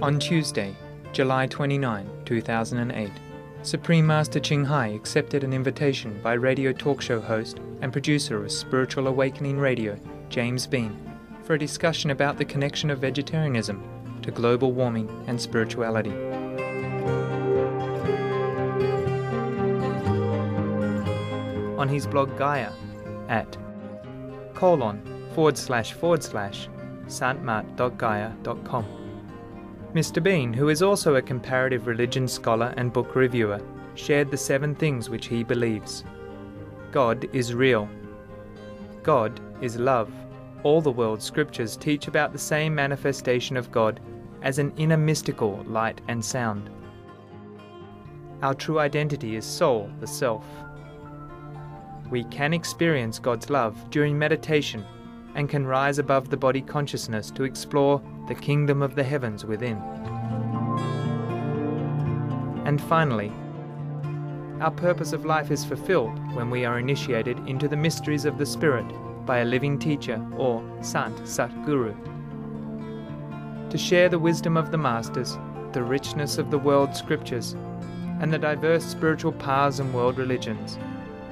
On Tuesday, July 29, 2008, Supreme Master Ching Hai accepted an invitation by radio talk show host and producer of Spiritual Awakening Radio, James Bean, for a discussion about the connection of vegetarianism to global warming and spirituality. On his blog Gaia at //santmat.gaia.com. Mr. Bean, who is also a comparative religion scholar and book reviewer, shared the 7 things which he believes. God is real. God is love. All the world's scriptures teach about the same manifestation of God as an inner mystical light and sound. Our true identity is soul, the self. We can experience God's love during meditation and can rise above the body consciousness to explore the kingdom of the heavens within. And finally, our purpose of life is fulfilled when we are initiated into the mysteries of the Spirit by a living teacher or Sant Satguru. To share the wisdom of the Masters, the richness of the world's scriptures, and the diverse spiritual paths and world religions,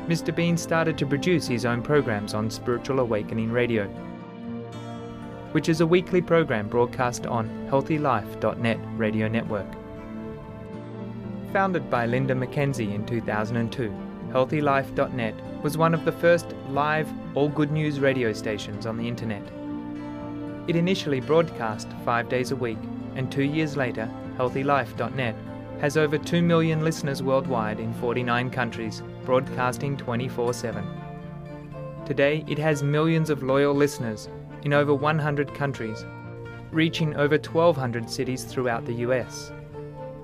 Mr. Bean started to produce his own programs on Spiritual Awakening Radio, which is a weekly program broadcast on healthylife.net radio network. Founded by Linda Mackenzie in 2002, healthylife.net was one of the first live all good news radio stations on the internet. It initially broadcast 5 days a week, and 2 years later, healthylife.net has over 2 million listeners worldwide in 49 countries, broadcasting 24/7. Today, it has millions of loyal listeners in over 100 countries, reaching over 1,200 cities throughout the US.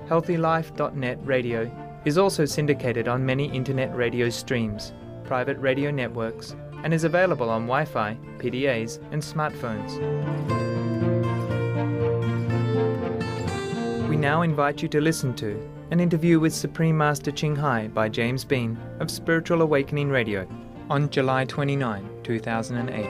HealthyLife.net radio is also syndicated on many internet radio streams, private radio networks, and is available on Wi-Fi, PDAs, and smartphones. We now invite you to listen to an interview with Supreme Master Ching Hai by James Bean of Spiritual Awakening Radio on July 29, 2008.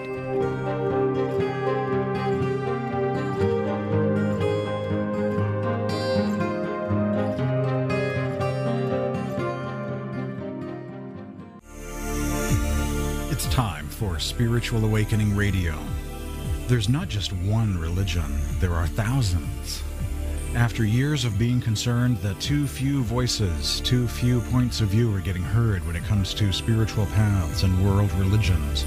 It's time for Spiritual Awakening Radio. There's not just one religion, there are thousands. After years of being concerned that too few voices, too few points of view are getting heard when it comes to spiritual paths and world religions,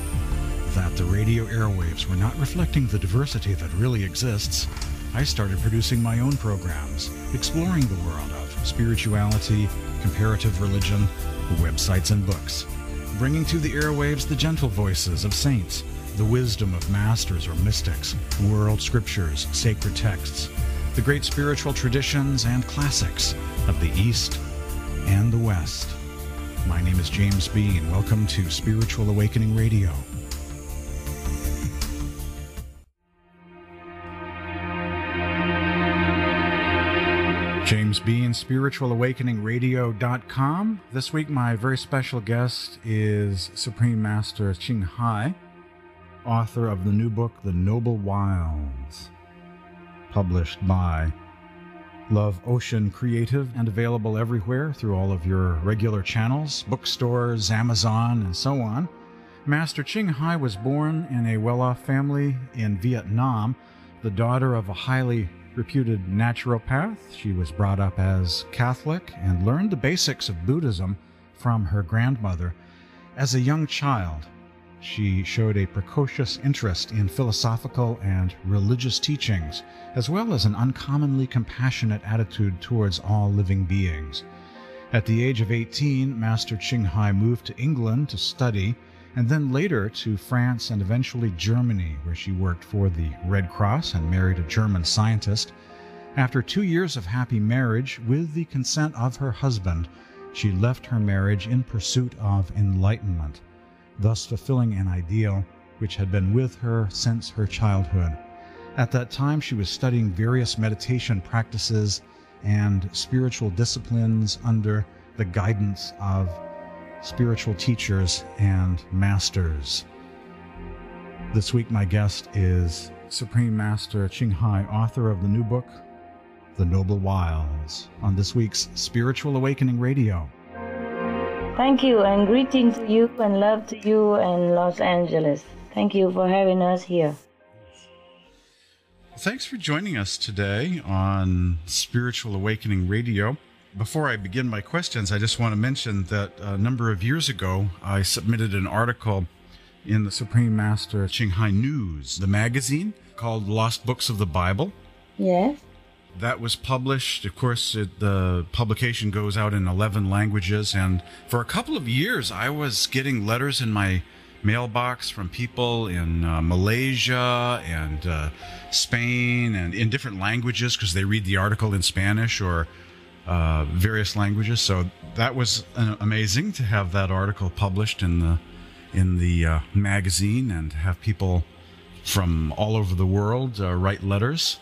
that the radio airwaves were not reflecting the diversity that really exists, I started producing my own programs, exploring the world of spirituality, comparative religion, websites and books, bringing to the airwaves the gentle voices of saints, the wisdom of masters or mystics, world scriptures, sacred texts, the great spiritual traditions and classics of the East and the West. My name is James Bean. Welcome to Spiritual Awakening Radio. James Bean, spiritualawakeningradio.com. This week my very special guest is Supreme Master Ching Hai, author of the new book, The Noble Wilds, published by Love Ocean Creative and available everywhere through all of your regular channels, bookstores, Amazon, and so on. Master Ching Hai was born in a well-off family in Vietnam, the daughter of a highly reputed naturopath. She was brought up as Catholic and learned the basics of Buddhism from her grandmother. As a young child, she showed a precocious interest in philosophical and religious teachings, as well as an uncommonly compassionate attitude towards all living beings. At the age of 18, Master Ching Hai moved to England to study, and then later to France and eventually Germany, where she worked for the Red Cross and married a German scientist. After 2 years of happy marriage, with the consent of her husband, she left her marriage in pursuit of enlightenment, thus fulfilling an ideal which had been with her since her childhood. At that time, she was studying various meditation practices and spiritual disciplines under the guidance of spiritual teachers and masters. This week, my guest is Supreme Master Ching Hai, author of the new book, the Noble Wilds on this week's Spiritual Awakening Radio. Thank you, and greetings to you and love to you and Los Angeles. Thank you for having us here. Thanks for joining us today on Spiritual Awakening Radio. Before I begin my questions, I just want to mention that a number of years ago, I submitted an article in the Supreme Master Qinghai News, the magazine, called Lost Books of the Bible. Yes. That was published. Of course, the publication goes out in 11 languages, and for a couple of years, I was getting letters in my mailbox from people in Malaysia and Spain and in different languages because they read the article in Spanish or various languages. So that was amazing to have that article published in the magazine and have people from all over the world write letters.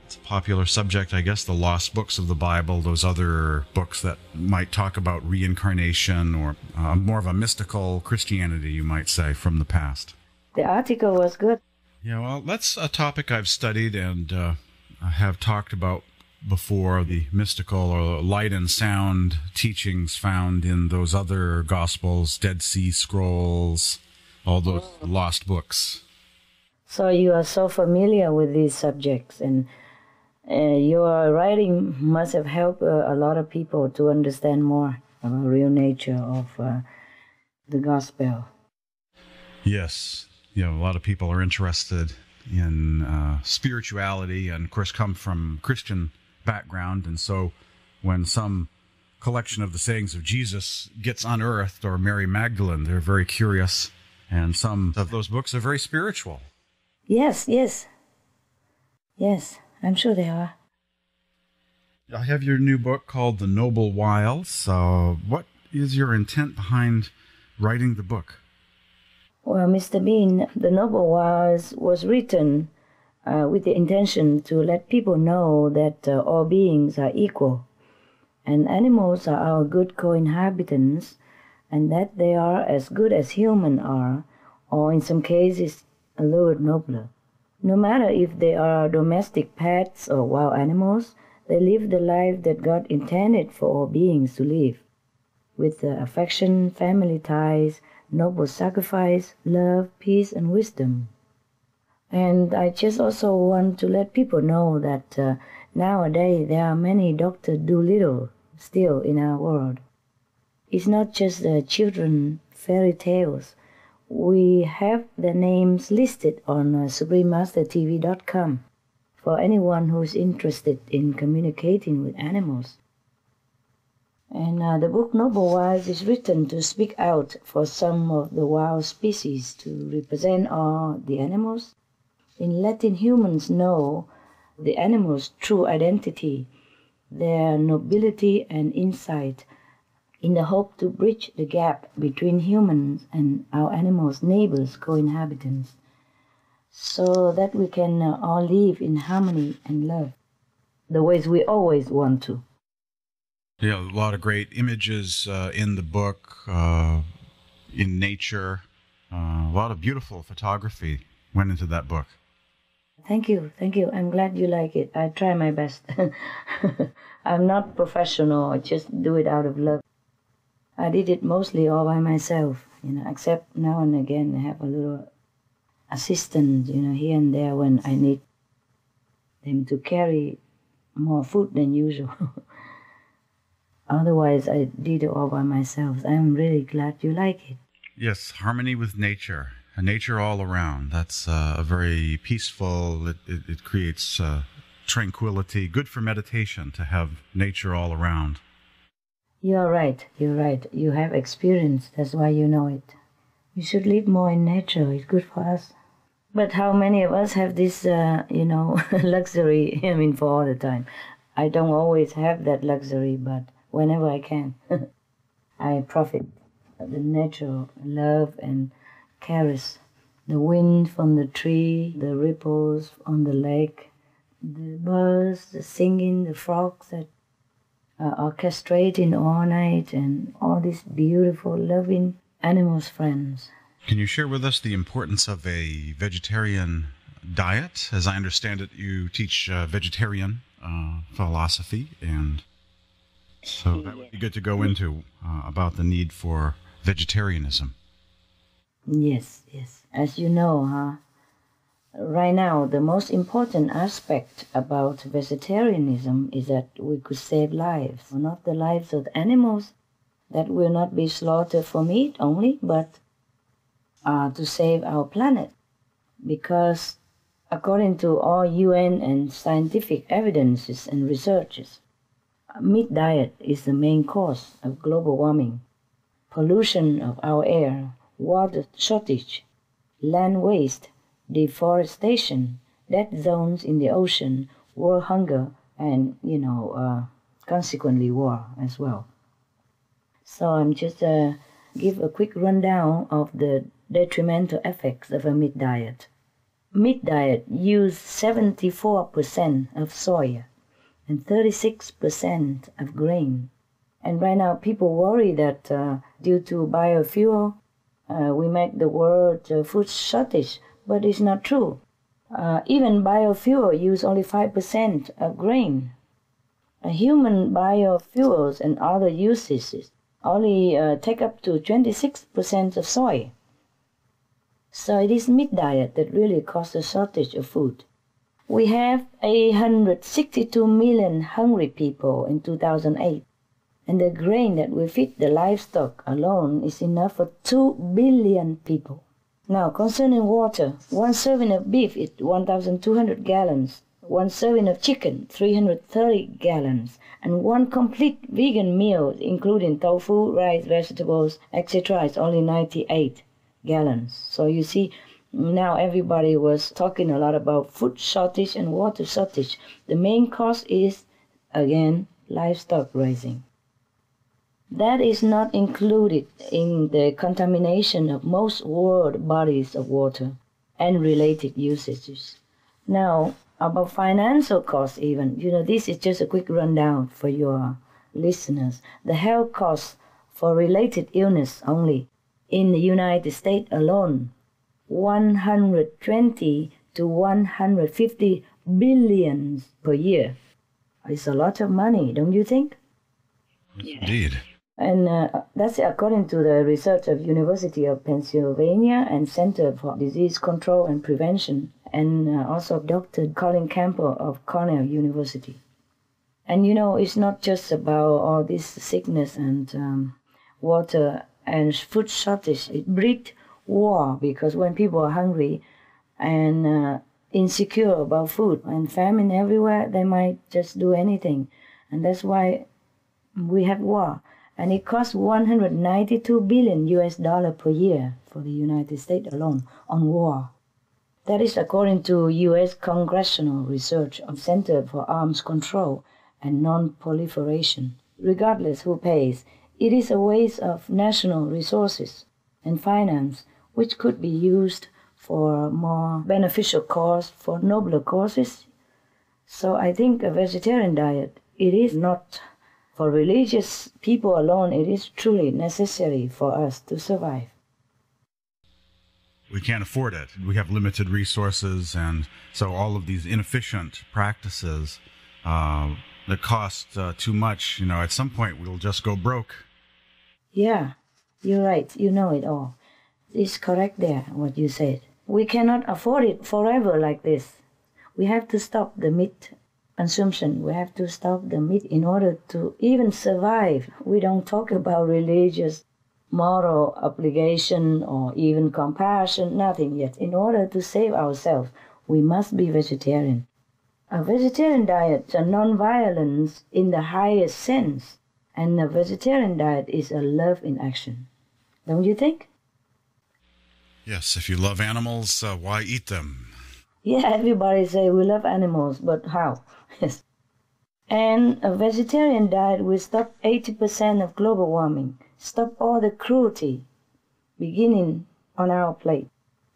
It's a popular subject, I guess, the lost books of the Bible, those other books that might talk about reincarnation or more of a mystical Christianity, you might say, from the past. The article was good. Yeah, well, that's a topic I've studied and have talked about before, the mystical or light and sound teachings found in those other Gospels, Dead Sea Scrolls, all those lost books. So you are so familiar with these subjects, and your writing must have helped a lot of people to understand more of the real nature of the gospel. Yes. A lot of people are interested in spirituality and, of course, come from Christian background. And so when some collection of the sayings of Jesus gets unearthed, or Mary Magdalene, they're very curious. And some of those books are very spiritual. Yes, I'm sure they are. I have your new book called The Noble Wilds. What is your intent behind writing the book? Well, Mr. Bean, The Noble Wilds was written with the intention to let people know that all beings are equal, and animals are our good co-inhabitants, and that they are as good as humans are, or in some cases a little nobler. No matter if they are domestic pets or wild animals, they live the life that God intended for all beings to live, with affection, family ties, noble sacrifice, love, peace, and wisdom. And I just also want to let people know that nowadays there are many Dr. Dolittle still in our world. It's not just children fairy tales. We have their names listed on SupremeMasterTV.com for anyone who's interested in communicating with animals. And the book Noble Wilds is written to speak out for some of the wild species, to represent all the animals, in letting humans know the animals' true identity, their nobility and insight, in the hope to bridge the gap between humans and our animals' neighbors, co-inhabitants, so that we can all live in harmony and love, the ways we always want to. Yeah, a lot of great images in the book, in nature. A lot of beautiful photography went into that book. Thank you. I'm glad you like it. I try my best. I'm not professional. I just do it out of love. I did it mostly all by myself, except now and again I have a little assistant, here and there when I need them to carry more food than usual. Otherwise, I did it all by myself. I'm really glad you like it. Yes, harmony with nature, nature all around. That's a very peaceful, it creates tranquility, good for meditation to have nature all around. You're right. You have experience, that's why you know it. You should live more in nature, it's good for us. But how many of us have this, luxury, for all the time? I don't always have that luxury, but whenever I can, I profit of the natural love and caress. The wind from the tree, the ripples on the lake, the birds, the singing, the frogs that orchestrating all night, and all these beautiful, loving animals' friends. Can you share with us the importance of a vegetarian diet? As I understand it, you teach vegetarian philosophy, and so that would be good to go into about the need for vegetarianism. Yes, yes. As you know, right now the most important aspect about vegetarianism is that we could save lives, not the lives of animals that will not be slaughtered for meat only, but to save our planet. Because according to all UN and scientific evidences and researches, meat diet is the main cause of global warming, pollution of our air, water shortage, land waste, deforestation, dead zones in the ocean, world hunger, and, consequently war as well. So I'm just give a quick rundown of the detrimental effects of a meat diet. Meat diet use 74% of soy and 36% of grain. And right now people worry that due to biofuel, we make the world food shortage, but it's not true. Even biofuel use only 5% of grain. Human biofuels and other usages only take up to 26% of soy. So it is meat diet that really causes a shortage of food. We have 162 million hungry people in 2008, and the grain that we feed the livestock alone is enough for 2 billion people. Now, concerning water, one serving of beef is 1,200 gallons, one serving of chicken, 330 gallons, and one complete vegan meal, including tofu, rice, vegetables, etc., is only 98 gallons. So you see, now everybody was talking a lot about food shortage and water shortage. The main cause is, again, livestock raising. That is not included in the contamination of most world bodies of water and related usages. Now, about financial costs even, this is just a quick rundown for your listeners. The health costs for related illness only in the United States alone, 120 to 150 billion per year. It's a lot of money, don't you think? Indeed. And that's according to the research of University of Pennsylvania and Center for Disease Control and Prevention, and also Dr. Colin Campbell of Cornell University. And it's not just about all this sickness and water and food shortage. It breeds war, because when people are hungry and insecure about food and famine everywhere, they might just do anything. And that's why we have war. And it costs $192 billion per year for the United States alone on war. That is according to U.S. Congressional Research of Center for Arms Control and Non-Proliferation. Regardless who pays, it is a waste of national resources and finance, which could be used for more beneficial cause, for nobler causes. So I think a vegetarian diet, it is not for religious people alone, it is truly necessary for us to survive. We can't afford it. We have limited resources, and so all of these inefficient practices that cost too much, at some point we'll just go broke. Yeah, you're right. You know it all. It's correct there, what you said. We cannot afford it forever like this. We have to stop the meat consumption. We have to stop the meat in order to even survive. We don't talk about religious, moral obligation or even compassion, nothing yet. In order to save ourselves, we must be vegetarian. A vegetarian diet is a non-violence in the highest sense, and a vegetarian diet is a love in action. Don't you think? Yes, if you love animals, why eat them? Yeah, everybody say we love animals, but how? Yes. And a vegetarian diet will stop 80% of global warming, stop all the cruelty beginning on our plate,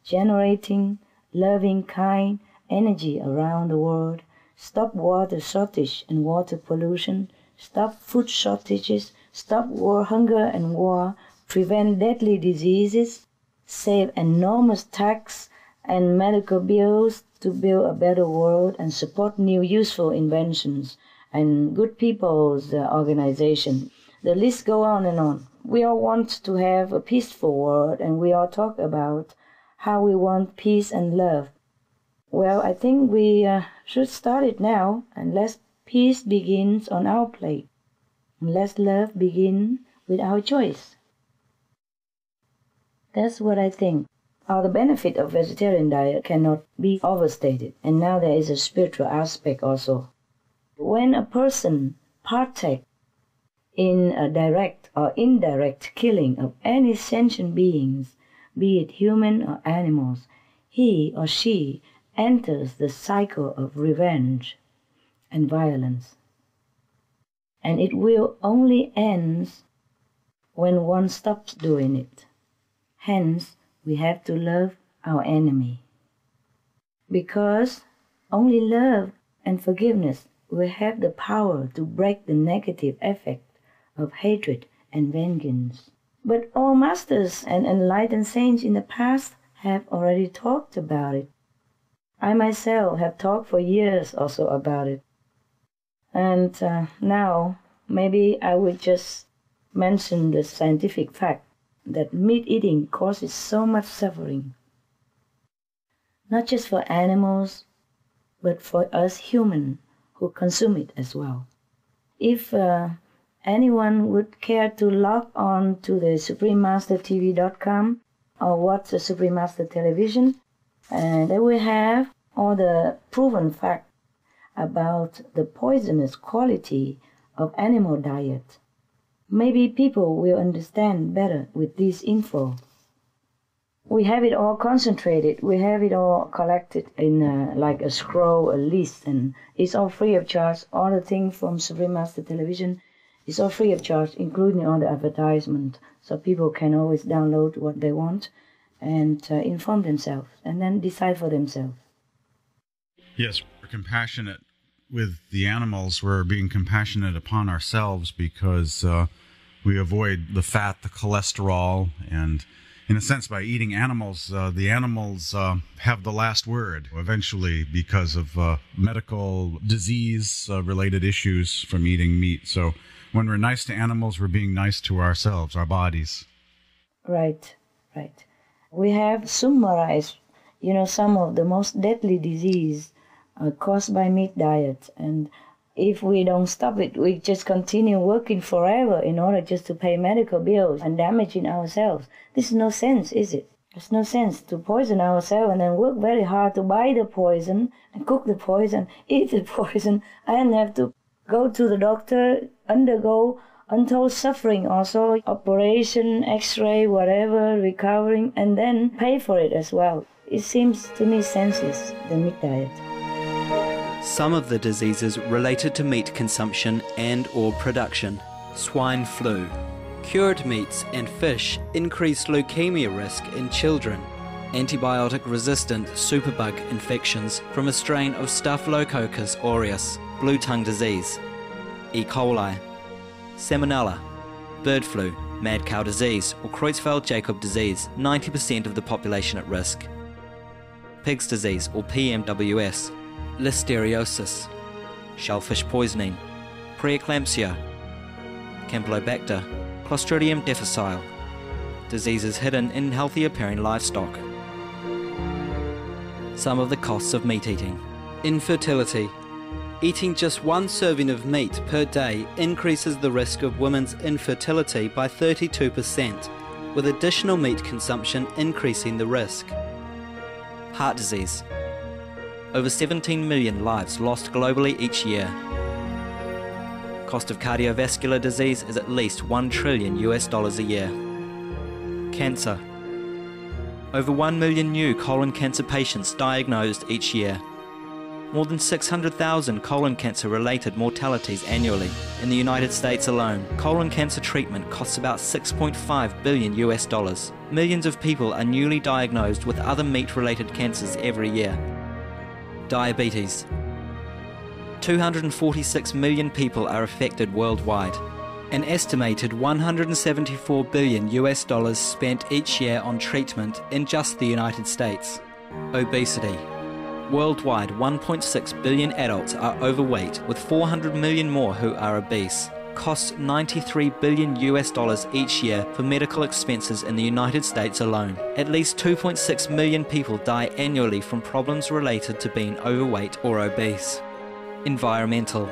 generating loving, kind energy around the world, stop water shortage and water pollution, stop food shortages, stop world hunger and war, prevent deadly diseases, save enormous tax and medical bills to build a better world and support new useful inventions and good people's organization. The list go on and on. We all want to have a peaceful world, and we all talk about how we want peace and love. Well, I think we should start it now, and let peace begins on our plate. And let love begin with our choice. That's what I think. The benefit of vegetarian diet cannot be overstated. And now there is a spiritual aspect also. When a person partakes in a direct or indirect killing of any sentient beings, be it human or animals, he or she enters the cycle of revenge and violence. And it will only end when one stops doing it. Hence, we have to love our enemy. Because only love and forgiveness will have the power to break the negative effect of hatred and vengeance. But all masters and enlightened saints in the past have already talked about it. I myself have talked for years also about it. And now, maybe I would just mention the scientific fact that meat eating causes so much suffering. Not just for animals, but for us humans who consume it as well. If anyone would care to log on to the SupremeMasterTV.com or watch the Supreme Master Television, they will have all the proven facts about the poisonous quality of animal diet. Maybe people will understand better with this info. We have it all concentrated, we have it all collected in like a scroll, a list, and it's all free of charge. All the things from Supreme Master Television is all free of charge, including all the advertisement, so people can always download what they want and inform themselves and then decide for themselves. Yes, we're compassionate with the animals. We're being compassionate upon ourselves because we avoid the fat, the cholesterol, and in a sense, by eating animals, the animals have the last word eventually because of medical disease-related issues from eating meat. So when we're nice to animals, we're being nice to ourselves, our bodies. Right, right. We have summarized, some of the most deadly disease caused by meat diet. And if we don't stop it, we just continue working forever in order just to pay medical bills and damaging ourselves. This is no sense, is it? There's no sense to poison ourselves and then work very hard to buy the poison and cook the poison, eat the poison, and have to go to the doctor, undergo untold suffering also, operation, x-ray, whatever, recovering, and then pay for it as well. It seems to me senseless, the meat diet. Some of the diseases related to meat consumption and/or production. Swine flu. Cured meats and fish increase leukemia risk in children. Antibiotic-resistant superbug infections from a strain of Staphylococcus aureus, blue tongue disease. E. coli. Salmonella. Bird flu, mad cow disease or Creutzfeldt-Jakob disease, 90% of the population at risk. Pig's disease or PMWS. Listeriosis, shellfish poisoning, preeclampsia, Campylobacter, Clostridium difficile, diseases hidden in healthy appearing livestock. Some of the costs of meat eating. Infertility. Eating just one serving of meat per day increases the risk of women's infertility by 32%, with additional meat consumption increasing the risk. Heart disease. Over 17 million lives lost globally each year. Cost of cardiovascular disease is at least $1 trillion a year. Cancer. Over 1 million new colon cancer patients diagnosed each year. More than 600,000 colon cancer-related mortalities annually. In the United States alone, colon cancer treatment costs about $6.5 billion. Millions of people are newly diagnosed with other meat-related cancers every year. Diabetes. 246 million people are affected worldwide. An estimated $174 billion spent each year on treatment in just the United States. Obesity. Worldwide, 1.6 billion adults are overweight, with 400 million more who are obese. Costs $93 billion each year for medical expenses in the United States alone. At least 2.6 million people die annually from problems related to being overweight or obese. Environmental.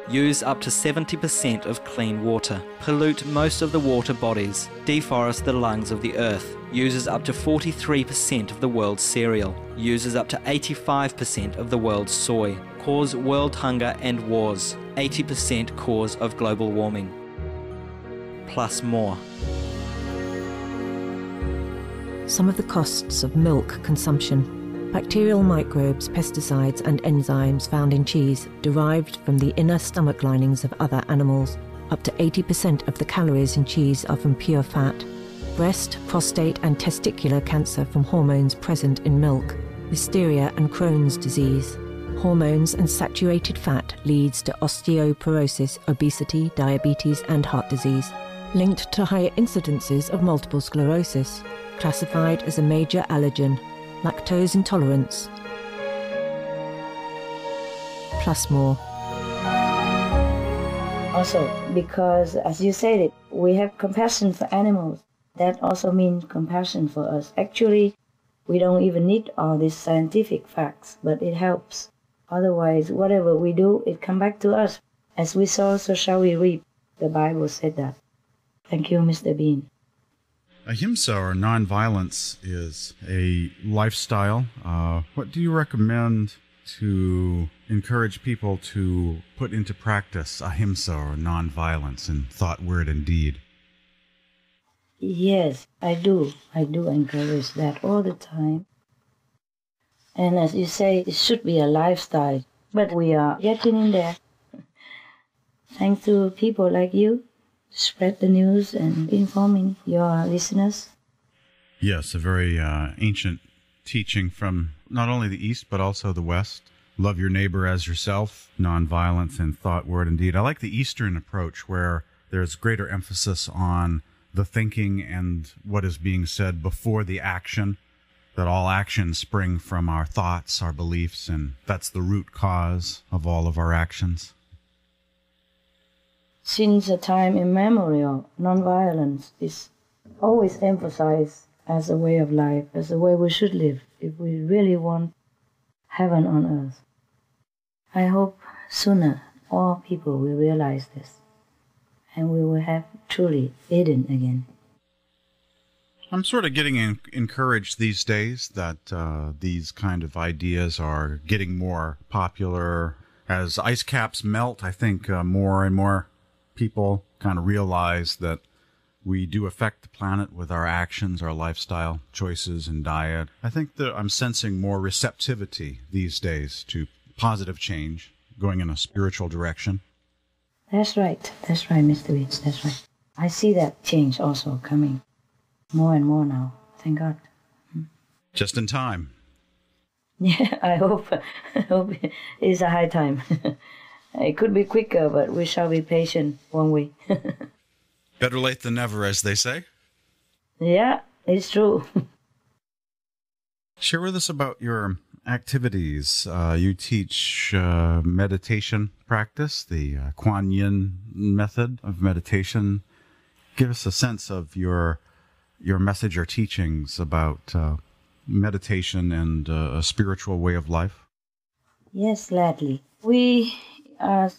Use up to 70% of clean water. Pollute most of the water bodies. Deforest the lungs of the earth. Uses up to 43% of the world's cereal. Uses up to 85% of the world's soy. Cause world hunger and wars. 80% cause of global warming. Plus more. Some of the costs of milk consumption. Bacterial microbes, pesticides and enzymes found in cheese derived from the inner stomach linings of other animals. Up to 80% of the calories in cheese are from pure fat. Breast, prostate and testicular cancer from hormones present in milk. Listeria and Crohn's disease. Hormones and saturated fat leads to osteoporosis, obesity, diabetes and heart disease. Linked to higher incidences of multiple sclerosis. Classified as a major allergen. Lactose intolerance. Plus more. Also, because as you said it, we have compassion for animals. That also means compassion for us. Actually, we don't even need all these scientific facts, but it helps. Otherwise, whatever we do, it comes back to us. As we sow, so shall we reap. The Bible said that. Thank you, Mr. Bean. Ahimsa, or nonviolence, is a lifestyle. What do you recommend to encourage people to put into practice ahimsa, or nonviolence, in thought, word, and deed? Yes, I do. I do encourage that all the time. And as you say, it should be a lifestyle. But we are getting in there. Thanks to people like you. Spread the news and informing your listeners. Yes, a very ancient teaching from not only the East but also the West. Love your neighbor as yourself, nonviolence in thought, word, and deed. I like the Eastern approach where there's greater emphasis on the thinking and what is being said before the action, that all actions spring from our thoughts, our beliefs, and that's the root cause of all of our actions. Since a time immemorial, nonviolence is always emphasized as a way of life, as a way we should live if we really want heaven on earth. I hope sooner all people will realize this, and we will have truly Eden again. I'm sort of getting encouraged these days that these kind of ideas are getting more popular. As ice caps melt, I think more and more people kind of realize that we do affect the planet with our actions, our lifestyle choices, and diet. I think that I'm sensing more receptivity these days to positive change, going in a spiritual direction. That's right, Mr. Weeds, that's right. I see that change also coming more and more now, thank God. Just in time. Yeah, I hope it's a high time. It could be quicker, but we shall be patient, won't we? Better late than never, as they say. Yeah, it's true. Share with us about your activities. You teach meditation practice, the Kuan Yin method of meditation. Give us a sense of your message or teachings about meditation and a spiritual way of life. Yes, gladly. We are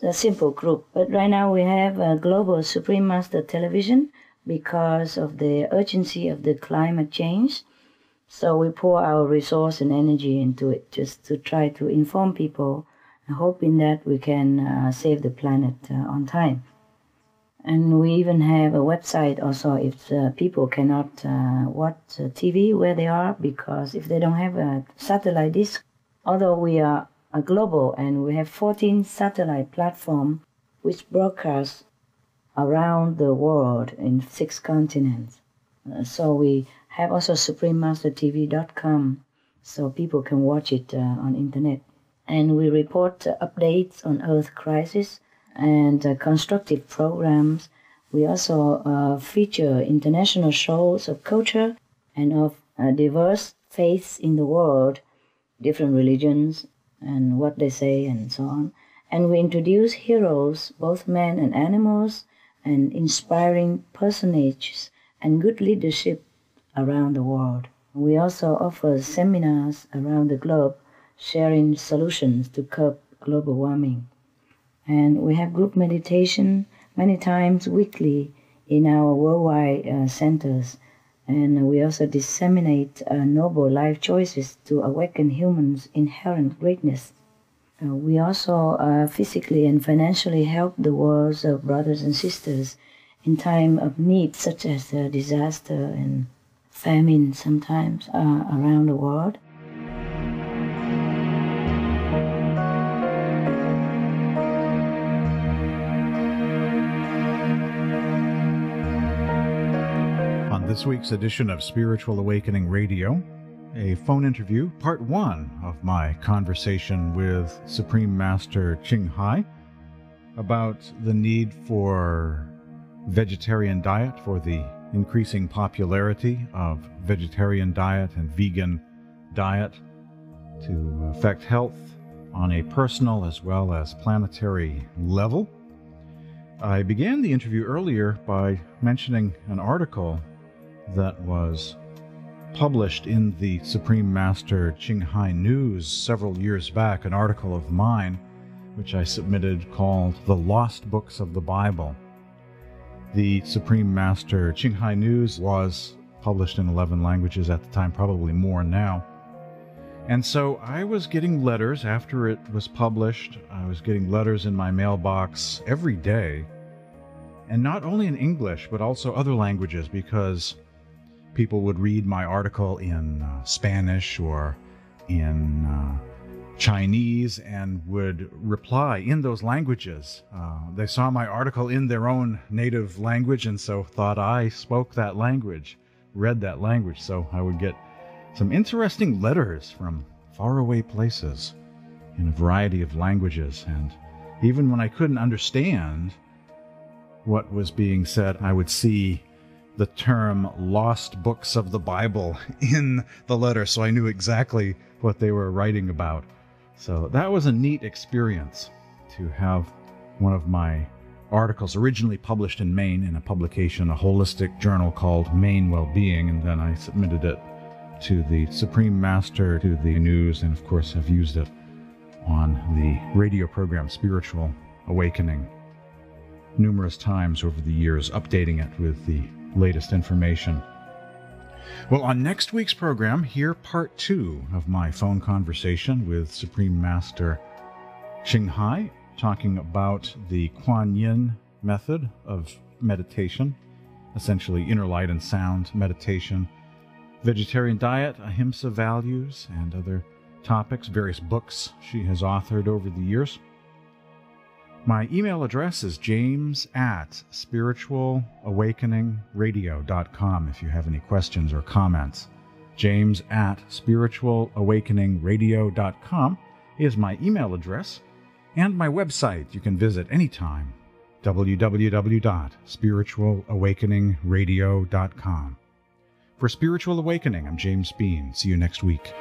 a simple group, but right now we have a global Supreme Master television because of the urgency of the climate change. So we pour our resource and energy into it just to try to inform people, hoping that we can save the planet on time. And we even have a website also if people cannot watch TV where they are, because if they don't have a satellite dish, although we are a global and we have 14 satellite platforms which broadcast around the world in 6 continents. So we have also suprememastertv.com so people can watch it on internet. And we report updates on Earth crisis and constructive programs. We also feature international shows of culture and of diverse faiths in the world, different religions and what they say and so on. And we introduce heroes, both men and animals, and inspiring personages and good leadership around the world. We also offer seminars around the globe sharing solutions to curb global warming. And we have group meditation many times weekly in our worldwide centers. And we also disseminate noble life choices to awaken humans' inherent greatness. We also physically and financially help the world's brothers and sisters in time of need, such as disaster and famine sometimes around the world. On this week's edition of Spiritual Awakening Radio, a phone interview, part one of my conversation with Supreme Master Ching Hai about the need for vegetarian diet, for the increasing popularity of vegetarian diet and vegan diet to affect health on a personal as well as planetary level. I began the interview earlier by mentioning an article that was published in the Supreme Master Ching Hai News several years back, an article of mine which I submitted called The Lost Books of the Bible. The Supreme Master Ching Hai News was published in 11 languages at the time, probably more now. And so I was getting letters after it was published. I was getting letters in my mailbox every day, and not only in English, but also other languages, because people would read my article in Spanish or in Chinese and would reply in those languages. They saw my article in their own native language and so thought I spoke that language, read that language. So I would get some interesting letters from faraway places in a variety of languages. And even when I couldn't understand what was being said, I would see the term Lost Books of the Bible in the letter, so I knew exactly what they were writing about. So that was a neat experience to have one of my articles originally published in Maine in a publication, a holistic journal called Maine Wellbeing, and then I submitted it to the Supreme Master, to the news, and of course have used it on the radio program Spiritual Awakening numerous times over the years, updating it with the latest information. Well, on next week's program, hear part two of my phone conversation with Supreme Master Ching Hai, talking about the Kuan Yin method of meditation, essentially inner light and sound meditation, vegetarian diet, ahimsa values, and other topics, various books she has authored over the years. My email address is james@spiritualawakeningradio.com if you have any questions or comments. james@spiritualawakeningradio.com is my email address, and my website you can visit anytime, www.spiritualawakeningradio.com. For Spiritual Awakening, I'm James Bean. See you next week.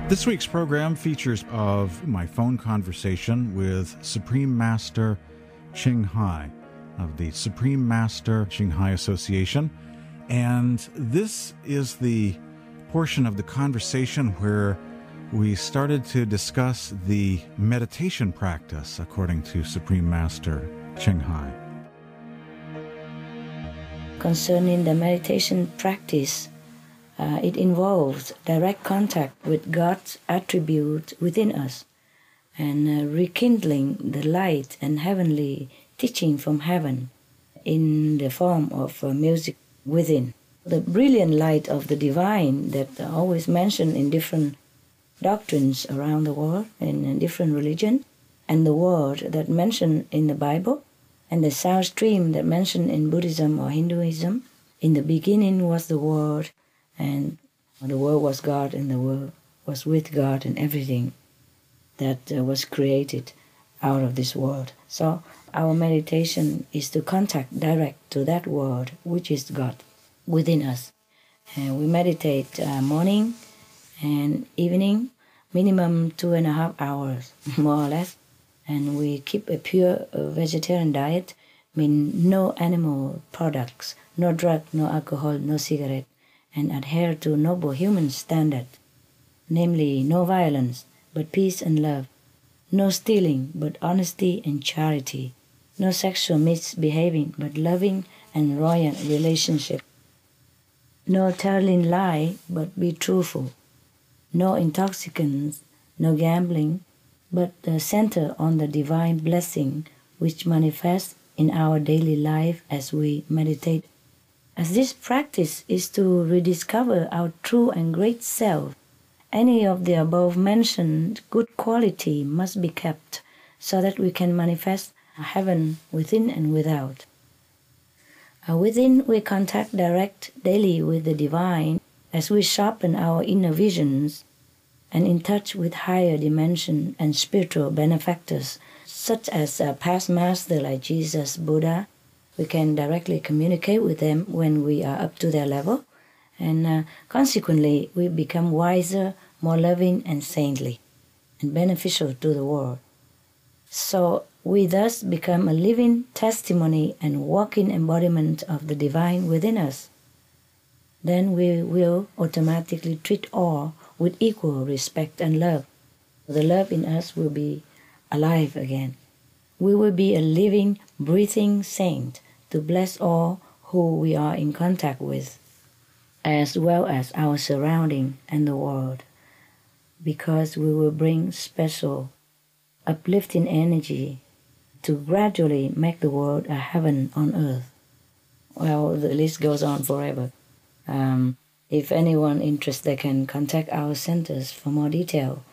This week's program features of my phone conversation with Supreme Master Ching Hai of the Supreme Master Ching Hai Association. And this is the portion of the conversation where we started to discuss the meditation practice according to Supreme Master Ching Hai. Concerning the meditation practice, it involves direct contact with God's attribute within us and rekindling the light and heavenly teaching from heaven in the form of music within. The brilliant light of the divine that are always mentioned in different doctrines around the world and in different religions, and the word that mentioned in the Bible, and the sound stream that mentioned in Buddhism or Hinduism. In the beginning was the Word, and the Word was God, and the Word was with God, and everything that was created out of this world. So our meditation is to contact direct to that Word, which is God, within us. And we meditate morning and evening, minimum 2.5 hours, more or less. And we keep a pure vegetarian diet, mean no animal products, no drug, no alcohol, no cigarette, and adhere to noble human standard, namely no violence, but peace and love, no stealing, but honesty and charity, no sexual misbehaving, but loving and royal relationship, no telling lie, but be truthful, no intoxicants, no gambling, but center on the divine blessing which manifests in our daily life as we meditate. As this practice is to rediscover our true and great self, any of the above mentioned good quality must be kept so that we can manifest heaven within and without. Within, we contact direct daily with the divine as we sharpen our inner visions and in touch with higher dimension and spiritual benefactors, such as past masters like Jesus, Buddha. We can directly communicate with them when we are up to their level, and consequently we become wiser, more loving and saintly, and beneficial to the world. So we thus become a living testimony and walking embodiment of the divine within us. Then we will automatically treat all with equal respect and love. The love in us will be alive again. We will be a living, breathing saint to bless all who we are in contact with, as well as our surrounding and the world, because we will bring special, uplifting energy to gradually make the world a heaven on earth. Well, the list goes on forever. If anyone interested, they can contact our centers for more detail,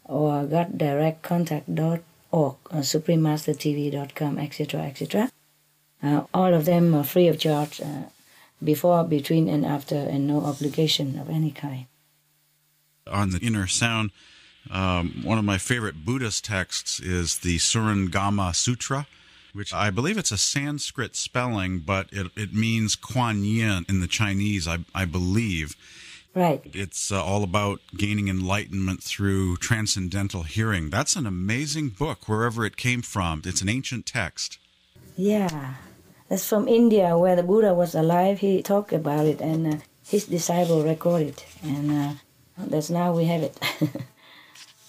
or goddirectcontact.org, suprememastertv.com, etc., etc. All of them are free of charge, before, between, and after, and no obligation of any kind. On the inner sound, one of my favorite Buddhist texts is the Surangama Sutra, which I believe it's a Sanskrit spelling, but it means Kuan Yin in the Chinese, I believe. Right. It's all about gaining enlightenment through transcendental hearing. That's an amazing book, wherever it came from. It's an ancient text. Yeah. That's from India, where the Buddha was alive. He talked about it, and his disciple recorded, and that's now we have it.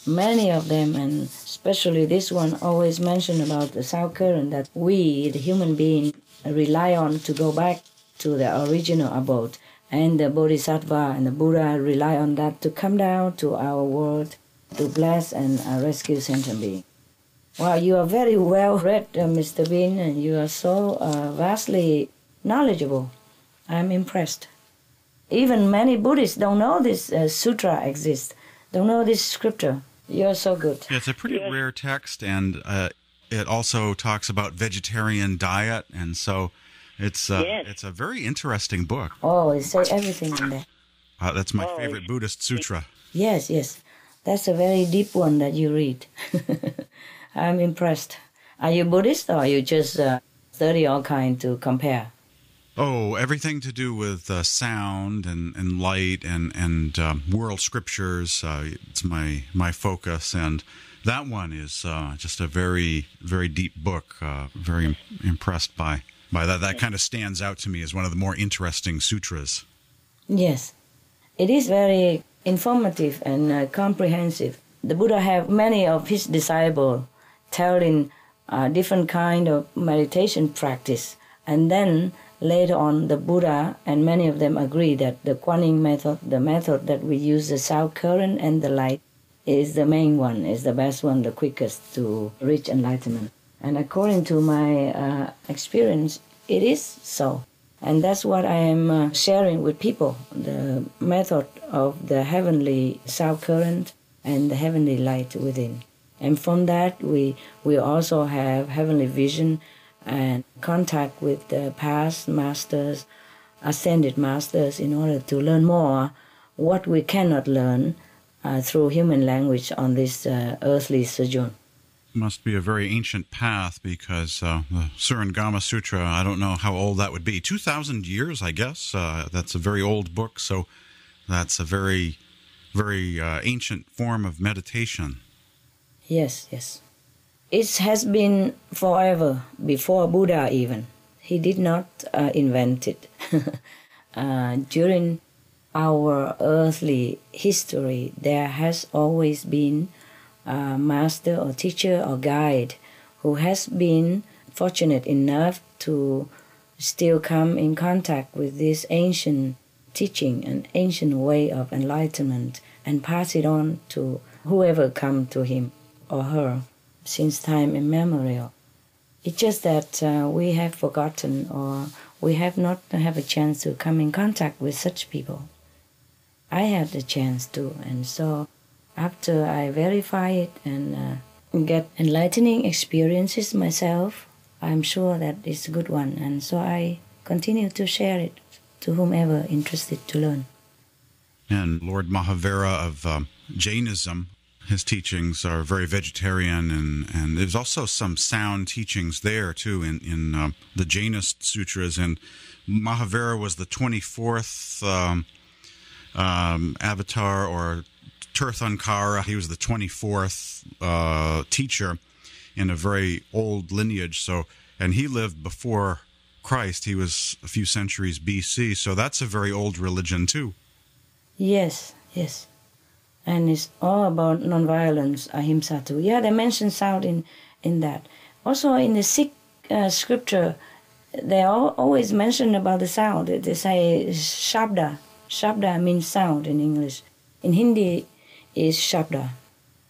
Many of them, and especially this one, always mention about the sound current that we, the human being, rely on to go back to the original abode. And the Bodhisattva and the Buddha rely on that to come down to our world to bless and rescue sentient beings. Wow, you are very well read, Mr. Bean, and you are so vastly knowledgeable. I'm impressed. Even many Buddhists don't know this sutra exists, don't know this scripture. You're so good. Yeah, it's a pretty rare text, and it also talks about vegetarian diet, and so it's a very interesting book. Oh, it says everything in there. That's my favorite Buddhist sutra. Yes, yes. That's a very deep one that you read. I'm impressed. Are you Buddhist, or you just study all kind to compare? Oh, everything to do with sound and light and world scriptures. It's my focus, and that one is just a very, very deep book. Very impressed by that. That kind of stands out to me as one of the more interesting sutras. Yes, it is very informative and comprehensive. The Buddha have many of his disciples telling different kind of meditation practice, and then later on, the Buddha and many of them agree that the Kuan Yin method, the method that we use, the sound current and the light, is the main one, is the best one, the quickest to reach enlightenment. And according to my experience, it is so. And that's what I am sharing with people, the method of the heavenly sound current and the heavenly light within. And from that, we also have heavenly vision and contact with the past masters, ascended masters, in order to learn more what we cannot learn through human language on this earthly sojourn. Must be a very ancient path, because the Surangama Sutra, I don't know how old that would be. 2,000 years, I guess. That's a very old book, so that's a very, very ancient form of meditation. Yes, yes. It has been forever, before Buddha even. He did not invent it. During our earthly history, there has always been a master or teacher or guide who has been fortunate enough to still come in contact with this ancient teaching, an ancient way of enlightenment, and pass it on to whoever come to him or her since time immemorial. It's just that we have forgotten, or we have not have a chance to come in contact with such people. I had the chance to, and so after I verify it and get enlightening experiences myself, I'm sure that it's a good one, and so I continue to share it to whomever interested to learn. And Lord Mahavira of Jainism, his teachings are very vegetarian, and there's also some sound teachings there too in the Jainist sutras. And Mahavira was the 24th avatar, or Tirthankara. He was the 24th teacher in a very old lineage. So, and he lived before Christ. He was a few centuries BC. So that's a very old religion too. Yes, yes. And it's all about nonviolence, ahimsa too. Yeah, they mention sound in that. Also in the Sikh scripture, they always mention about the sound. They say shabda. Shabda means sound in English. In Hindi is shabda.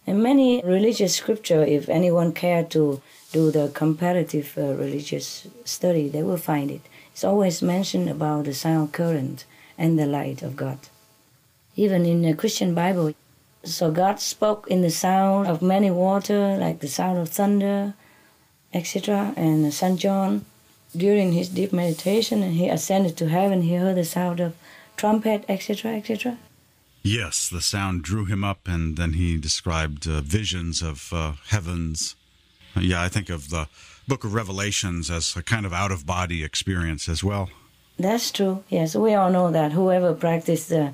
And many religious scripture, if anyone care to do the comparative religious study, they will find it. It's always mentioned about the sound current and the light of God. Even in the Christian Bible, so God spoke in the sound of many water, like the sound of thunder, etc. And St. John, during his deep meditation, and he ascended to heaven, he heard the sound of trumpet, etc., etc. Yes, the sound drew him up, and then he described visions of heavens. I think of the Book of Revelations as a kind of out-of-body experience as well. That's true, yes. We all know that whoever practices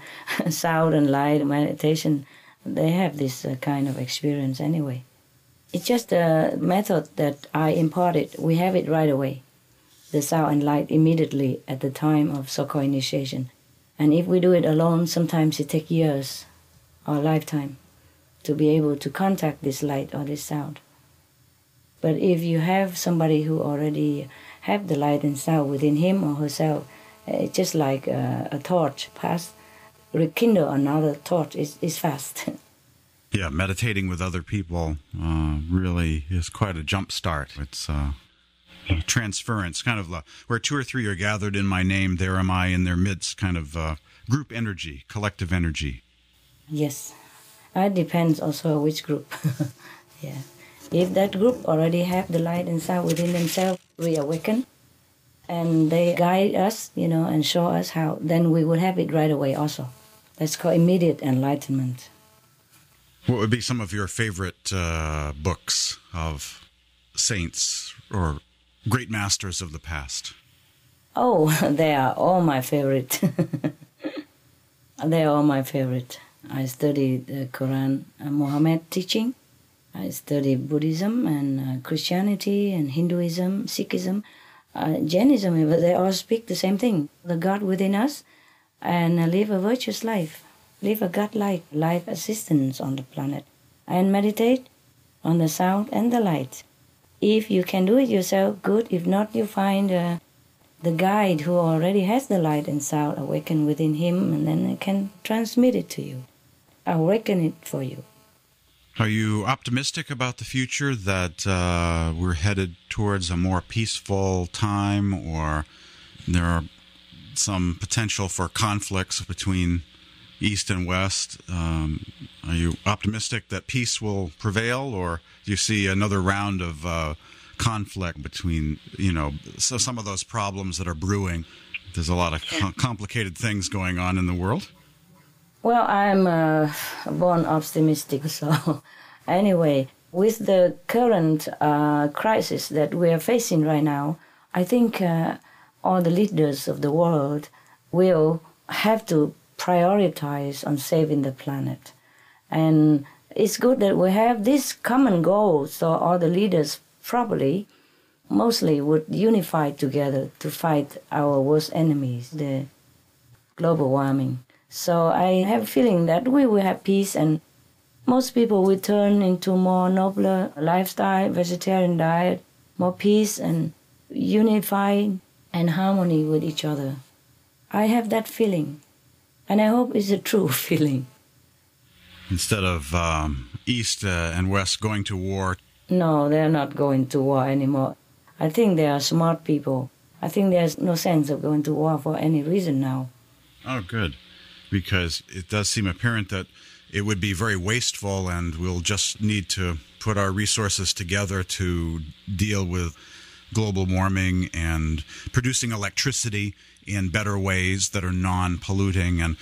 sound and light meditation, they have this kind of experience anyway. It's just a method that I imparted. We have it right away, the sound and light immediately at the time of so-called initiation. And if we do it alone, sometimes it takes years or a lifetime to be able to contact this light or this sound. But if you have somebody who already have the light and sound within him or herself, it's just like a torch pass, rekindle another torch is fast. Yeah, meditating with other people really is quite a jump start. It's transference, kind of where two or three are gathered in my name, there am I in their midst, kind of group energy, collective energy. Yes, it depends also which group. Yeah, if that group already have the light and sound within themselves, reawaken, and they guide us, and show us how, then we will have it right away also. That's called immediate enlightenment. What would be some of your favorite books of saints or great masters of the past? Oh, they are all my favorite. They are all my favorite. I study the Quran and Muhammad teaching. I study Buddhism and Christianity and Hinduism, Sikhism, Jainism. They all speak the same thing, the God within us, and live a virtuous life. Live a God-like life existence on the planet. And meditate on the sound and the light. If you can do it yourself, good. If not, you find the guide who already has the light and sound awaken within him, and then it can transmit it to you, awaken it for you. Are you optimistic about the future, that we're headed towards a more peaceful time, or there are some potential for conflicts between East and West. Are you optimistic that peace will prevail, or do you see another round of conflict between, some of those problems that are brewing? There's a lot of complicated things going on in the world. Well, I'm born optimistic, so anyway, with the current crisis that we are facing right now, I think all the leaders of the world will have to prioritize on saving the planet. And it's good that we have this common goal, so all the leaders probably mostly would unify together to fight our worst enemies, the global warming. So I have a feeling that we will have peace, and most people will turn into more nobler lifestyle, vegetarian diet, more peace and unifying and harmony with each other. I have that feeling, and I hope it's a true feeling. Instead of East and West going to war? No, they're not going to war anymore. I think they are smart people. I think there's no sense of going to war for any reason now. Oh, good. Because it does seem apparent that it would be very wasteful, and we'll just need to put our resources together to deal with global warming and producing electricity in better ways that are non-polluting. And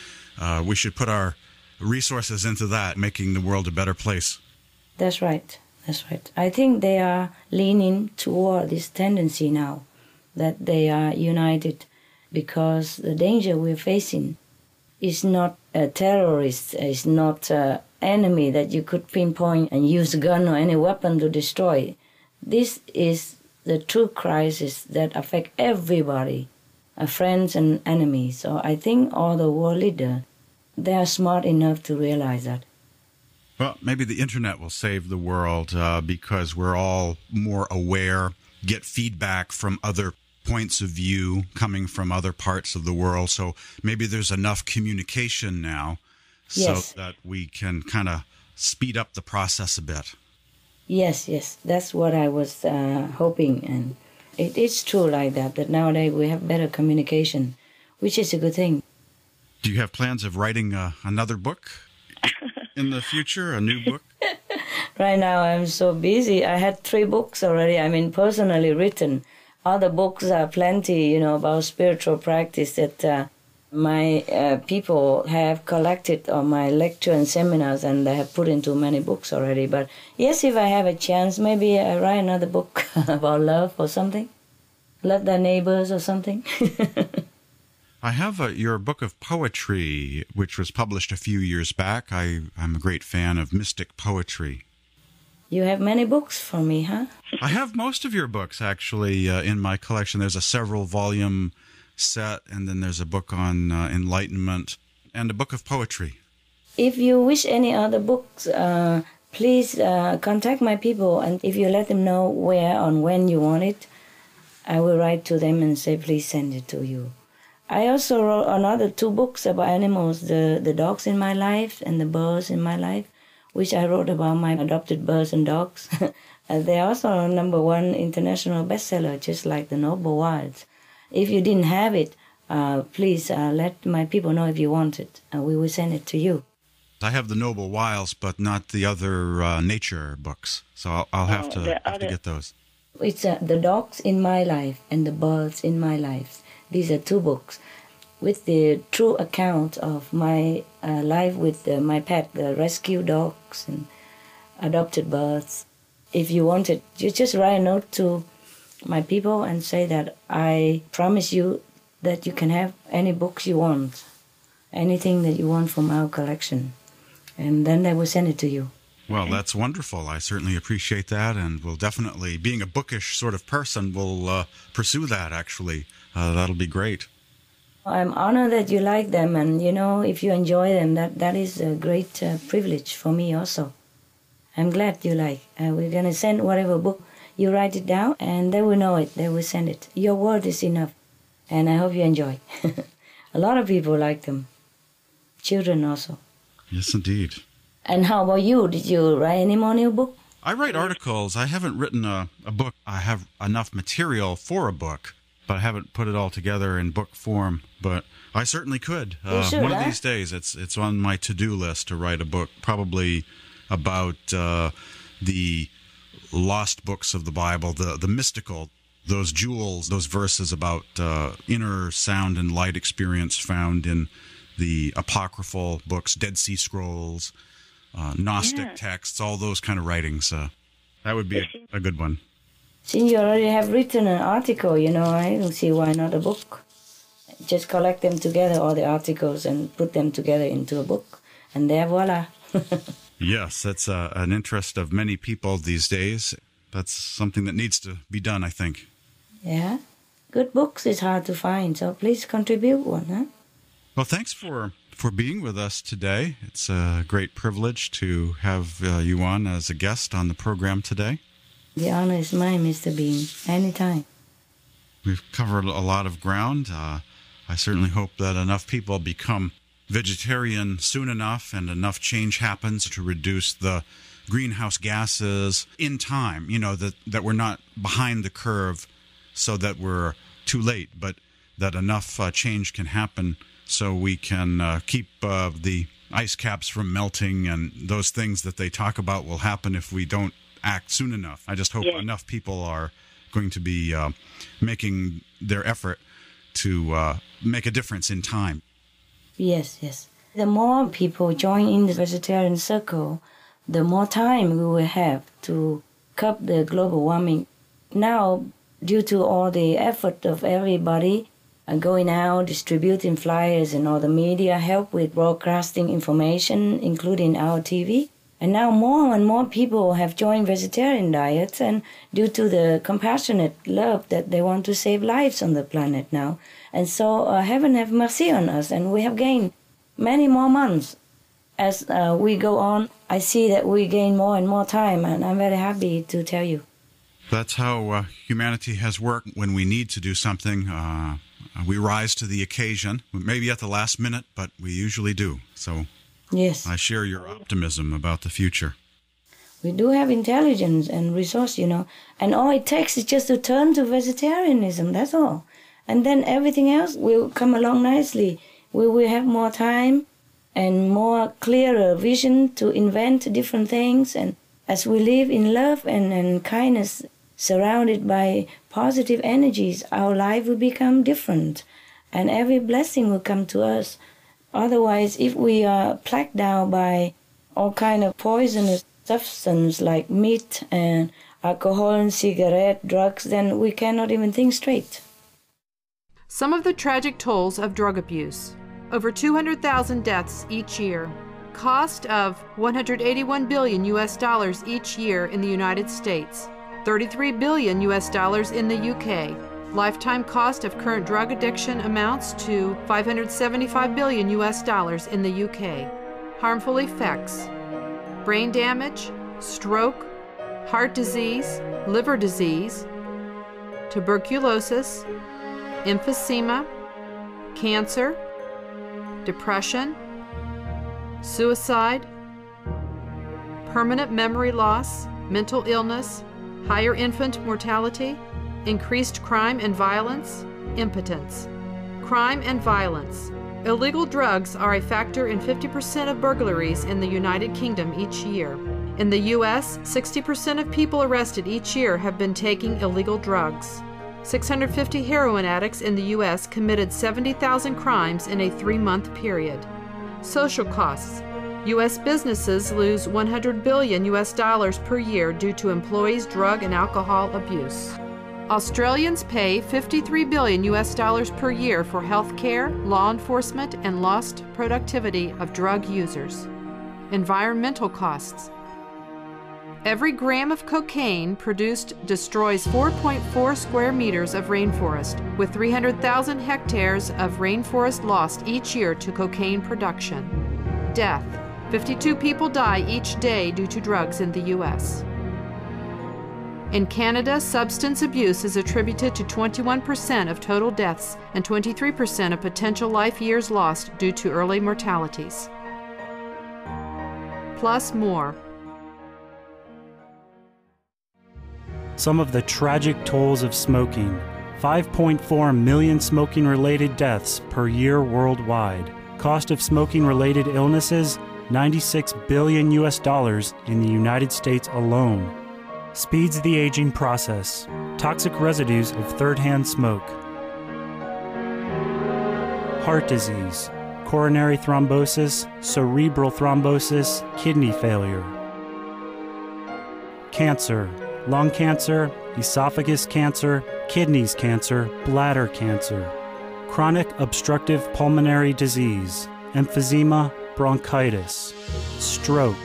we should put our resources into that, making the world a better place. That's right. That's right. I think they are leaning toward this tendency now, that they are united, because the danger we're facing is not a terrorist, is not an enemy that you could pinpoint and use a gun or any weapon to destroy. This is the true crisis that affects everybody, friends and enemies. So I think all the world leaders, they are smart enough to realize that. Well, maybe the internet will save the world because we're all more aware, get feedback from other points of view coming from other parts of the world. So maybe there's enough communication now so that we can kind of speed up the process a bit. Yes, that's what I was hoping. And it is true like that nowadays we have better communication, which is a good thing. Do you have plans of writing another book in the future, a new book? Right now I'm so busy. I had 3 books already, personally written. Other books are plenty, about spiritual practice that my people have collected on my lecture and seminars, and they have put into many books already. But yes, if I have a chance, maybe I write another book about love or something. Love thy neighbors or something. I have your book of poetry, which was published a few years back. I'm a great fan of mystic poetry. You have many books for me, huh? I have most of your books, actually, in my collection. There's a several-volume set, and then there's a book on enlightenment, and a book of poetry. If you wish any other books, please contact my people, and if you let them know where and when you want it, I will write to them and say, please send it to you. I also wrote another 2 books about animals, the dogs in my life and the birds in my life, which I wrote about my adopted birds and dogs. They're also #1 international bestseller, just like The Noble Wilds. If you didn't have it, please let my people know if you want it. We will send it to you. I have The Noble Wilds, but not the other nature books, so I'll have to get those. It's The Dogs in My Life and The Birds in My Life. These are 2 books with the true account of my life with my pet, the rescue dogs and adopted birds. If you want it, you just write a note to my people and say that I promise you that you can have any books you want, anything that you want from our collection, and then they will send it to you. Well, that's wonderful. I certainly appreciate that, and will definitely, being a bookish sort of person, will pursue that, actually. That'll be great. I'm honored that you like them, and if you enjoy them, that is a great privilege for me also. I'm glad you like. We're going to send whatever book, you write it down, and they will know it. They will send it. Your word is enough, and I hope you enjoy. A lot of people like them. Children also. Yes, indeed. And how about you? Did you write any more new book? I write articles. I haven't written a book. I have enough material for a book. but I haven't put it all together in book form. But I certainly could. One of these days, it's on my to-do list to write a book, probably about the lost books of the Bible, the mystical, those jewels, those verses about inner sound and light experience found in the apocryphal books, Dead Sea Scrolls, Gnostic texts, all those kind of writings. That would be a good one. Since you already have written an article, I don't see why not a book. Just collect them together, all the articles, and put them together into a book, and there, voila. Yes, that's an interest of many people these days. That's something that needs to be done, I think. Yeah, good books is hard to find, so please contribute one, huh? Well, thanks for being with us today. It's a great privilege to have you on as a guest on the program today. The honor is mine, Mr. Bean. Anytime. We've covered a lot of ground. I certainly hope that enough people become vegetarian soon enough and enough change happens to reduce the greenhouse gases in time, that we're not behind the curve so that we're too late, but that enough change can happen so we can keep the ice caps from melting, and those things that they talk about will happen if we don't act soon enough. I just hope enough people are going to be making their effort to make a difference in time. Yes. The more people join in the vegetarian circle, the more time we will have to curb the global warming. Now, due to all the effort of everybody going out, distributing flyers, and all the media help with broadcasting information, including our TV, and now more and more people have joined vegetarian diets, and due to the compassionate love that they want to save lives on the planet now. And so heaven have mercy on us, and we have gained many more months. As we go on, I see that we gain more and more time, and I'm very happy to tell you. That's how humanity has worked. When we need to do something, we rise to the occasion, maybe at the last minute, but we usually do. So yes, I share your optimism about the future. We do have intelligence and resource, and all it takes is just to turn to vegetarianism, that's all. And then everything else will come along nicely. We will have more time and more clearer vision to invent different things. And as we live in love and kindness, surrounded by positive energies, our life will become different. And every blessing will come to us. Otherwise, if we are plagued down by all kind of poisonous substance like meat and alcohol and cigarette, drugs, then we cannot even think straight. Some of the tragic tolls of drug abuse. Over 200,000 deaths each year. Cost of $181 billion each year in the United States. $33 billion in the UK. Lifetime cost of current drug addiction amounts to $575 billion in the UK. Harmful effects: brain damage, stroke, heart disease, liver disease, tuberculosis, emphysema, cancer, depression, suicide, permanent memory loss, mental illness, higher infant mortality, increased crime and violence, impotence. Crime and violence. Illegal drugs are a factor in 50% of burglaries in the United Kingdom each year. In the U.S., 60% of people arrested each year have been taking illegal drugs. 650 heroin addicts in the U.S. committed 70,000 crimes in a 3-month period. Social costs. U.S. businesses lose $100 billion per year due to employees' drug and alcohol abuse. Australians pay $53 billion per year for health care, law enforcement, and lost productivity of drug users. Environmental costs. Every gram of cocaine produced destroys 4.4 square meters of rainforest, with 300,000 hectares of rainforest lost each year to cocaine production. Death. 52 people die each day due to drugs in the U.S. In Canada, substance abuse is attributed to 21% of total deaths and 23% of potential life years lost due to early mortalities. Plus more. Some of the tragic tolls of smoking. 5.4 million smoking-related deaths per year worldwide. Cost of smoking-related illnesses, $96 billion in the United States alone. Speeds the aging process. Toxic residues of third-hand smoke. Heart disease, coronary thrombosis, cerebral thrombosis, kidney failure. Cancer, lung cancer, esophagus cancer, kidneys cancer, bladder cancer. Chronic obstructive pulmonary disease, emphysema, bronchitis, stroke.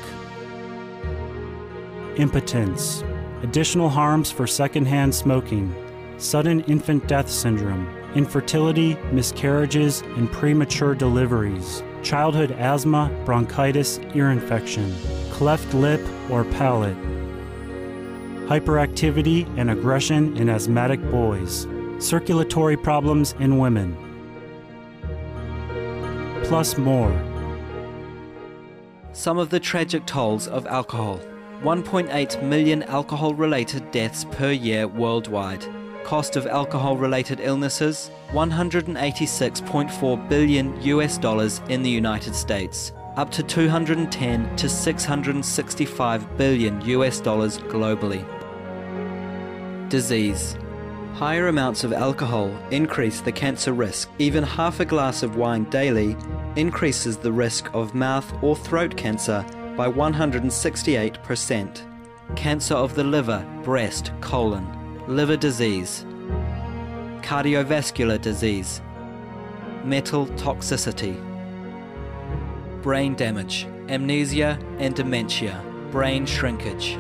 Impotence, additional harms for secondhand smoking, sudden infant death syndrome, infertility, miscarriages, and premature deliveries, childhood asthma, bronchitis, ear infection, cleft lip or palate, hyperactivity and aggression in asthmatic boys, circulatory problems in women, plus more. Some of the tragic tolls of alcohol. 1.8 million alcohol-related deaths per year worldwide. Cost of alcohol-related illnesses, $186.4 billion in the United States, up to $210 to $665 billion globally. Disease. Higher amounts of alcohol increase the cancer risk. Even half a glass of wine daily increases the risk of mouth or throat cancer by 168%. Cancer of the liver, breast, colon, liver disease, cardiovascular disease, metal toxicity, brain damage, amnesia and dementia, brain shrinkage,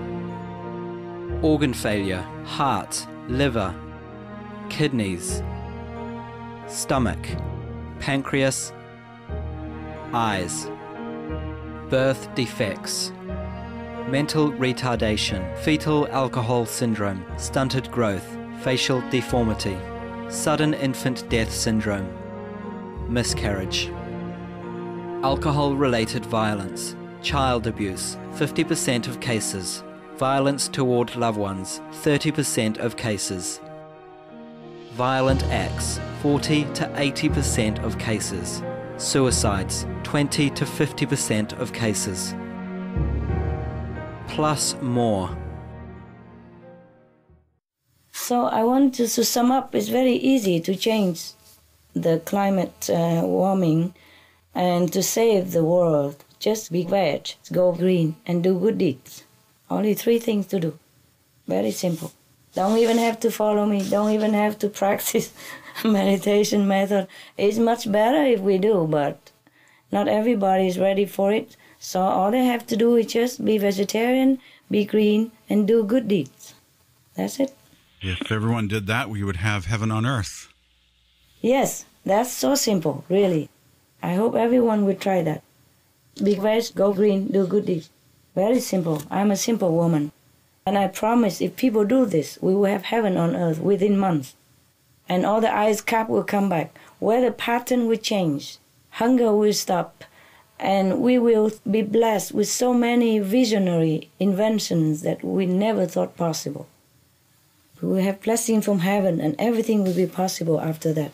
organ failure, heart, liver, kidneys, stomach, pancreas, eyes, birth defects, mental retardation, fetal alcohol syndrome, stunted growth, facial deformity, sudden infant death syndrome, miscarriage, alcohol-related violence, child abuse, 50% of cases, violence toward loved ones, 30% of cases, violent acts, 40 to 80% of cases, suicides, 20 to 50% of cases, plus more. So I want to sum up, it's very easy to change the climate warming and to save the world. Just be veg, go green, and do good deeds. Only 3 things to do. Very simple. Don't even have to follow me. Don't even have to practice meditation method. It's much better if we do, but not everybody is ready for it. So all they have to do is just be vegetarian, be green, and do good deeds. That's it. If everyone did that, we would have heaven on earth. Yes, that's so simple, really. I hope everyone will try that. Be veg, go green, do good deeds. Very simple. I'm a simple woman. And I promise if people do this, we will have heaven on earth within months. And all the ice cap will come back. Weather pattern will change. Hunger will stop. And we will be blessed with so many visionary inventions that we never thought possible. We will have blessing from heaven and everything will be possible after that.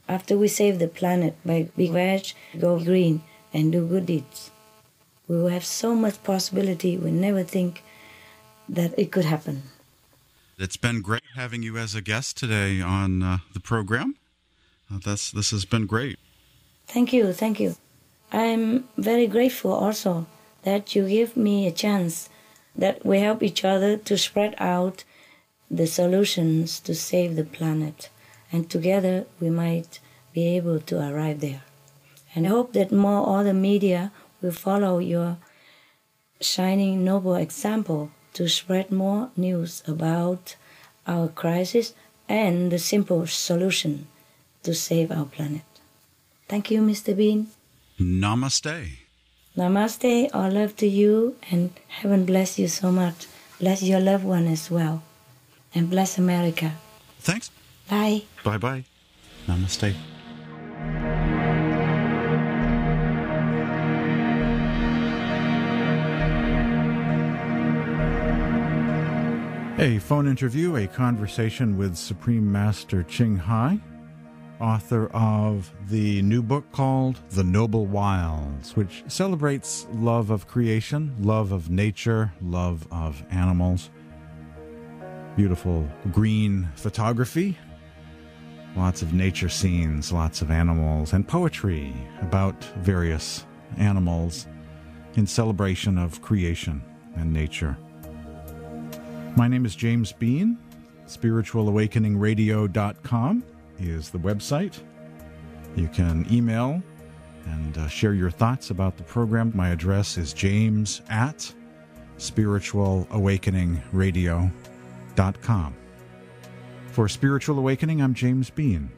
After we save the planet by be veg, go green, and do good deeds. We will have so much possibility we never think that it could happen. It's been great having you as a guest today on the program. This has been great. Thank you, thank you. I'm very grateful also that you give me a chance that we help each other to spread out the solutions to save the planet. And together we might be able to arrive there. And I hope that more other media will follow your shining noble example to spread more news about our crisis and the simple solution to save our planet. Thank you, Mr. Bean. Namaste. Namaste, all love to you, and heaven bless you so much. Bless your loved one as well. And bless America. Thanks. Bye. Bye-bye. Namaste. A phone interview, a conversation with Supreme Master Ching Hai, author of the new book called The Noble Wilds, which celebrates love of creation, love of nature, love of animals. Beautiful green photography, lots of nature scenes, lots of animals, and poetry about various animals in celebration of creation and nature. My name is James Bean. Spiritualawakeningradio.com is the website. You can email and share your thoughts about the program. My address is james@spiritualawakeningradio.com. For Spiritual Awakening, I'm James Bean.